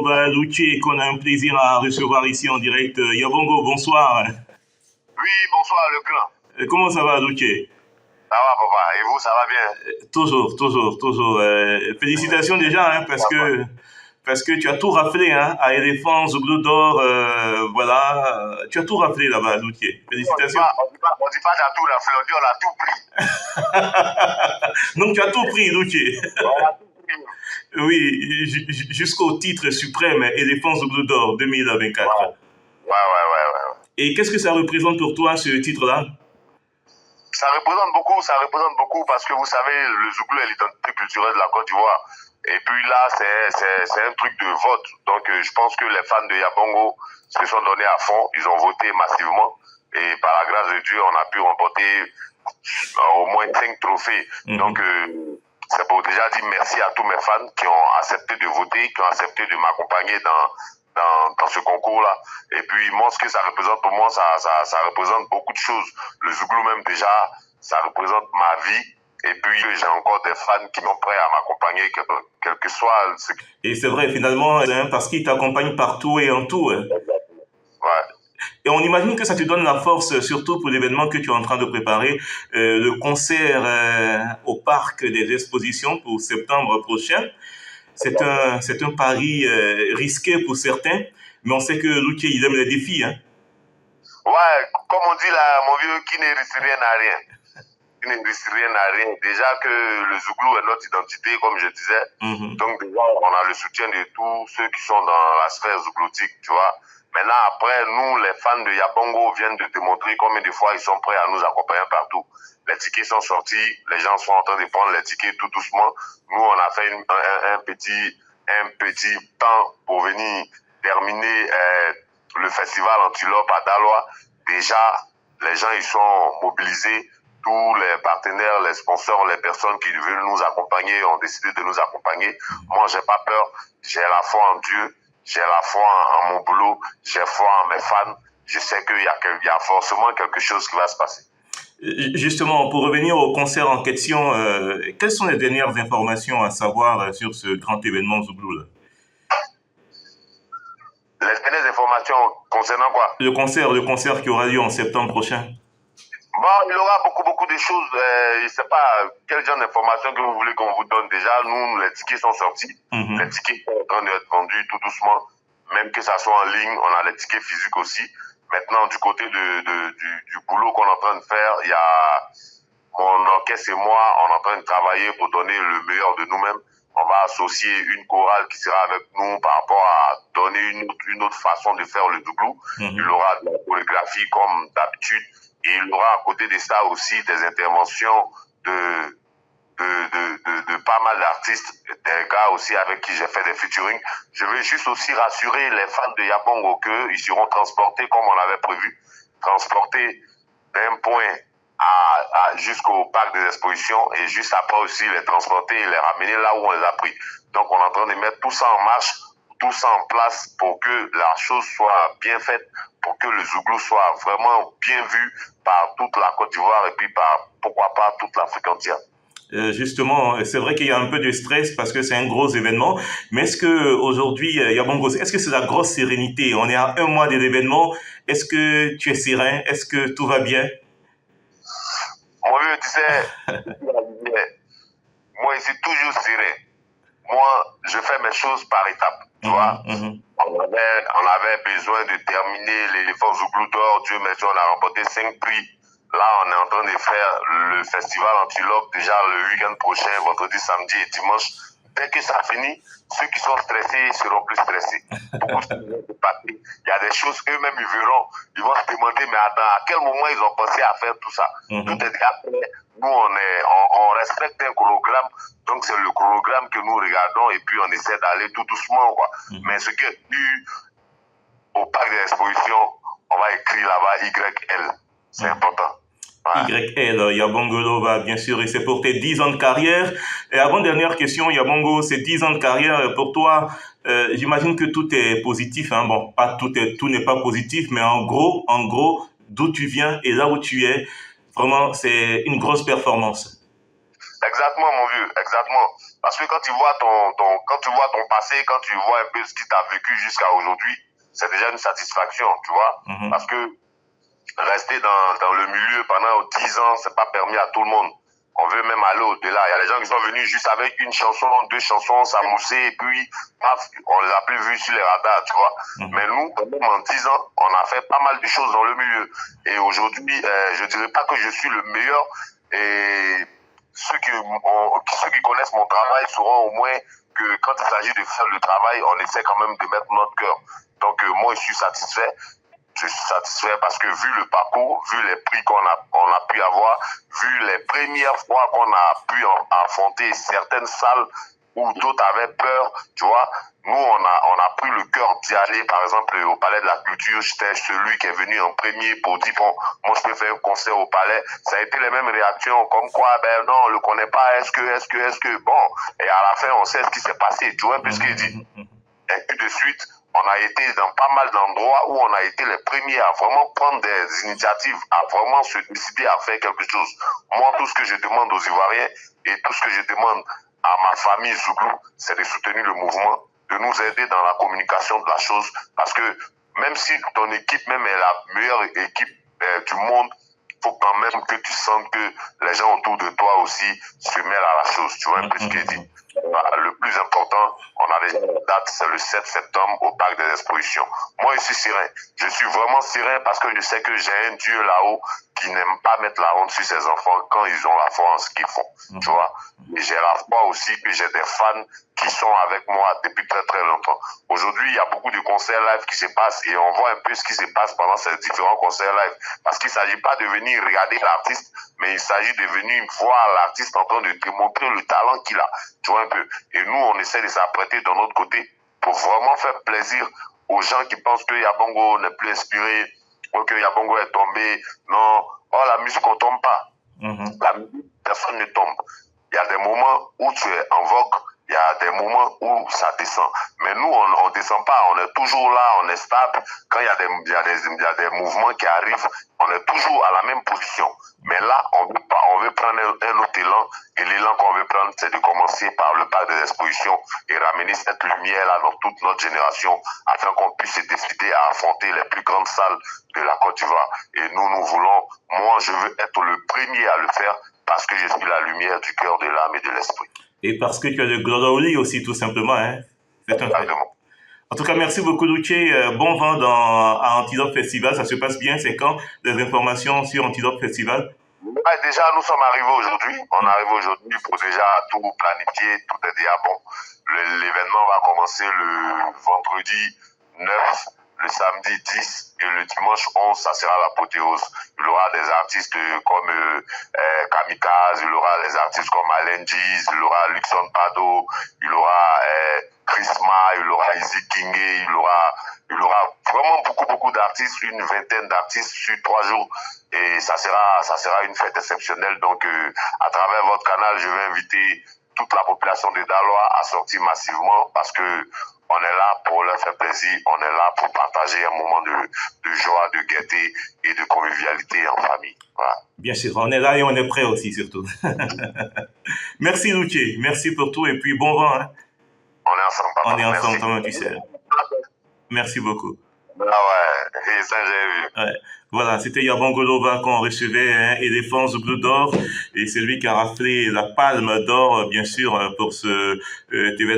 Louché, qu'on a un plaisir à recevoir ici en direct. Yabongo, bonsoir. Oui, bonsoir le grand. Comment ça va, Louché? Ça va, papa. Et vous, ça va bien? Toujours. Félicitations déjà, hein, parce que tu as tout raflé, hein, à Éléphant, Zouglou d'Or, voilà. Tu as tout raflé là-bas, Louché. Félicitations. On dit pas t'as tout la fleur, on a tout pris. Donc tu as tout pris, Louché. On a tout pris. Oui, jusqu'au titre suprême, Éléphant Zouglou d'Or 2024. Ouais. Et qu'est-ce que ça représente pour toi, ce titre-là? Ça représente beaucoup parce que vous savez, le Zouglou est l'identité culturelle de la Côte d'Ivoire. Et puis là, c'est un truc de vote. Donc je pense que les fans de Yabongo se sont donnés à fond. Ils ont voté massivement. Et par la grâce de Dieu, on a pu remporter au moins 5 trophées. Donc c'est pour déjà dire merci à tous mes fans qui ont accepté de voter, qui ont accepté de m'accompagner dans ce concours-là. Et puis moi, ce que ça représente pour moi, ça représente beaucoup de choses. Le Zouglou même déjà, ça représente ma vie. Et puis j'ai encore des fans qui sont prêts à m'accompagner, quel que soit ce qui... Et c'est vrai, finalement, hein, parce qu'ils t'accompagnent partout et en tout. Hein. Ouais. Et on imagine que ça te donne la force, surtout pour l'événement que tu es en train de préparer, le concert au Parc des Expositions pour septembre prochain. C'est un pari risqué pour certains, mais on sait que Louché, il aime les défis. Hein. Ouais, comme on dit là, mon vieux, qui ne risque rien à rien. Qui ne risque rien à rien. Déjà que le Zouglou est notre identité, comme je disais. Donc déjà, on a le soutien de tous ceux qui sont dans la sphère zougloutique, tu vois. Maintenant, après, nous, les fans de Yabongo viennent de démontrer combien de fois ils sont prêts à nous accompagner partout. Les tickets sont sortis, les gens sont en train de prendre les tickets tout doucement. Nous, on a fait un petit temps pour venir terminer le festival Antilope à Daloa. Déjà, les gens, ils sont mobilisés. Tous les partenaires, les sponsors, les personnes qui veulent nous accompagner ont décidé de nous accompagner. Moi, j'ai pas peur. J'ai la foi en Dieu. J'ai la foi en mon boulot, j'ai foi en mes fans. Je sais qu'il y a forcément quelque chose qui va se passer. Justement, pour revenir au concert en question, quelles sont les dernières informations à savoir sur ce grand événement Zouglou là? Les dernières informations concernant quoi? Le concert qui aura lieu en septembre prochain. Bon, il y aura beaucoup de choses. Je ne sais pas quel genre d'informations que vous voulez qu'on vous donne déjà. Nous, les tickets sont sortis. Les tickets sont en train d'être vendus tout doucement. Même que ça soit en ligne, on a les tickets physiques aussi. Maintenant, du côté du boulot qu'on est en train de faire, il y a mon orchestre et moi, on est en train de travailler pour donner le meilleur de nous-mêmes. On va associer une chorale qui sera avec nous par rapport à donner une autre façon de faire le Zouglou. Il y aura de la chorégraphie comme d'habitude. Et il y aura à côté de ça aussi des interventions de pas mal d'artistes, des gars aussi avec qui j'ai fait des featuring. Je veux juste aussi rassurer les fans de Yabongo qu'ils seront transportés comme on avait prévu, transportés d'un point jusqu'au parc des expositions et juste après aussi les transporter et les ramener là où on les a pris. Donc on est en train de mettre tout ça en marche, tout ça en place pour que la chose soit bien faite, pour que le Zouglou soit vraiment bien vu par toute la Côte d'Ivoire et puis par, pourquoi pas, toute l'Afrique entière. Justement, c'est vrai qu'il y a un peu de stress parce que c'est un gros événement, mais est-ce que aujourd'hui, Yabongo, est-ce que c'est la grosse sérénité? On est à un mois de l'événement. Est-ce que tu es serein? Est-ce que tout va bien? Mon vieux, tu sais, moi, je suis toujours serein. Moi, je fais mes choses par étapes, tu vois. On avait besoin de terminer l'éléphant Zouglou d'Or. Dieu merci, on a remporté 5 prix. Là, on est en train de faire le festival Antilope déjà le week-end prochain, vendredi, samedi et dimanche. Dès que ça finit, ceux qui sont stressés seront plus stressés. Beaucoup de parties. Il y a des choses qu'eux-mêmes ils verront. Ils vont se demander, mais attends, à quel moment ils ont pensé à faire tout ça? Tout est déjà prêt. Nous, on respecte un chronogramme. Donc, c'est le chronogramme que nous regardons et puis on essaie d'aller tout doucement, quoi. Mais ce qui est dû au parc des expositions, on va écrire là-bas YL. C'est important. YL, Yabongo Loba, bien sûr, et c'est pour tes 10 ans de carrière. Et avant-dernière question, Yabongo, ces 10 ans de carrière, pour toi, j'imagine que tout est positif, hein. Bon, pas tout n'est pas positif, mais en gros, d'où tu viens et là où tu es, vraiment, c'est une grosse performance. Exactement, mon vieux, exactement. Parce que quand tu vois quand tu vois ton passé, quand tu vois un peu ce qui t'a vécu jusqu'à aujourd'hui, c'est déjà une satisfaction, tu vois. Parce que rester dans le milieu pendant 10 ans, c'est pas permis à tout le monde. On veut même aller au-delà. Il y a des gens qui sont venus juste avec une chanson, 2 chansons, s'amuser, et puis, paf, on les a plus vus sur les radars, tu vois. Mais nous, même en 10 ans, on a fait pas mal de choses dans le milieu. Et aujourd'hui, je dirais pas que je suis le meilleur. Et ceux qui connaissent mon travail sauront au moins que quand il s'agit de faire le travail, on essaie quand même de mettre notre cœur. Donc, moi, je suis satisfait. Je suis satisfait parce que vu le parcours, vu les prix qu'on a pu avoir, vu les premières fois qu'on a pu affronter certaines salles où d'autres avaient peur, tu vois, nous, on a pris le cœur d'y aller. Par exemple, au Palais de la Culture, j'étais celui qui est venu en premier pour dire, bon, moi, je peux faire un concert au Palais. Ça a été les mêmes réactions, comme quoi, ben non, on le connaît pas, est-ce que, bon. Et à la fin, on sait ce qui s'est passé, tu vois, puisqu'il dit. Et puis de suite, on a été dans pas mal d'endroits où on a été les premiers à vraiment prendre des initiatives, à vraiment se décider à faire quelque chose. Moi, tout ce que je demande aux Ivoiriens et tout ce que je demande à ma famille Zouglou, c'est de soutenir le mouvement, de nous aider dans la communication de la chose, parce que même si ton équipe même est la meilleure équipe du monde, il faut quand même que tu sentes que les gens autour de toi aussi se mêlent à la chose. Tu vois un peu ce qu'il dit. Le plus important, on a déjà une date, c'est le 7 septembre au Parc des Expositions. Moi, je suis serein. Je suis vraiment serein parce que je sais que j'ai un Dieu là-haut qui n'aime pas mettre la honte sur ses enfants quand ils ont la foi en ce qu'ils font. Tu vois. Et j'ai la foi aussi que j'ai des fans qui sont avec moi depuis très très longtemps. Aujourd'hui, il y a beaucoup de concerts live qui se passent et on voit un peu ce qui se passe pendant ces différents concerts live. Parce qu'il ne s'agit pas de venir regarder l'artiste, mais il s'agit de venir voir l'artiste en train de démontrer le talent qu'il a. Tu vois un peu. Et nous, on essaie de s'apprêter de notre côté pour vraiment faire plaisir aux gens qui pensent que Yabongo n'est plus inspiré, ou que Yabongo est tombé. Non, oh, la musique, on ne tombe pas. La musique, personne ne tombe. Il y a des moments où tu es en vogue, il y a des moments où ça descend. Mais nous, on ne descend pas, on est toujours là, on est stable. Quand il y a des mouvements qui arrivent, on est toujours à la même position. Mais là, on veut prendre un autre élan. Et l'élan qu'on veut prendre, c'est de commencer par le parc des expositions et ramener cette lumière-là dans toute notre génération afin qu'on puisse se décider à affronter les plus grandes salles de la Côte d'Ivoire. Et nous voulons, moi, je veux être le premier à le faire parce que je suis la lumière du cœur, de l'âme et de l'esprit. Et parce que tu as le glory aussi, tout simplement. Hein. C'est un fait. En tout cas, merci beaucoup, Luché. Bon vent à Antidote Festival. Ça se passe bien. C'est quand les informations sur Antidote Festival? Ouais, déjà, nous sommes arrivés aujourd'hui. On arrive aujourd'hui pour déjà tout planifier. Tout est déjà bon. L'événement va commencer le vendredi 9, le samedi 10 et le dimanche 11, ça sera l'apothéose. Il y aura des artistes comme Kamikaze, il y aura des artistes comme Alain Giz, il y aura Luxon Pado, il y aura Chrisma, il y aura Izzy Kingé, il y aura vraiment beaucoup d'artistes, une vingtaine d'artistes sur 3 jours. Et ça sera une fête exceptionnelle. Donc, à travers votre canal, je vais inviter toute la population de Daloa à sortir massivement parce que on est là pour leur faire plaisir, on est là pour partager un moment de joie, de gaieté et de convivialité en famille. Voilà. Bien sûr, on est là et on est prêt aussi, surtout. Merci, Luché. Merci pour tout et puis bon vent. Hein. On est ensemble, papa. On est ensemble, comme tu sais. Merci beaucoup. Ah ouais, et ça j'ai vu. Ouais. Voilà, c'était Yabongo Lova qu'on recevait, hein, Éléphant Zouglou d'or, et c'est lui qui a raflé la palme d'or, bien sûr, pour ce événement.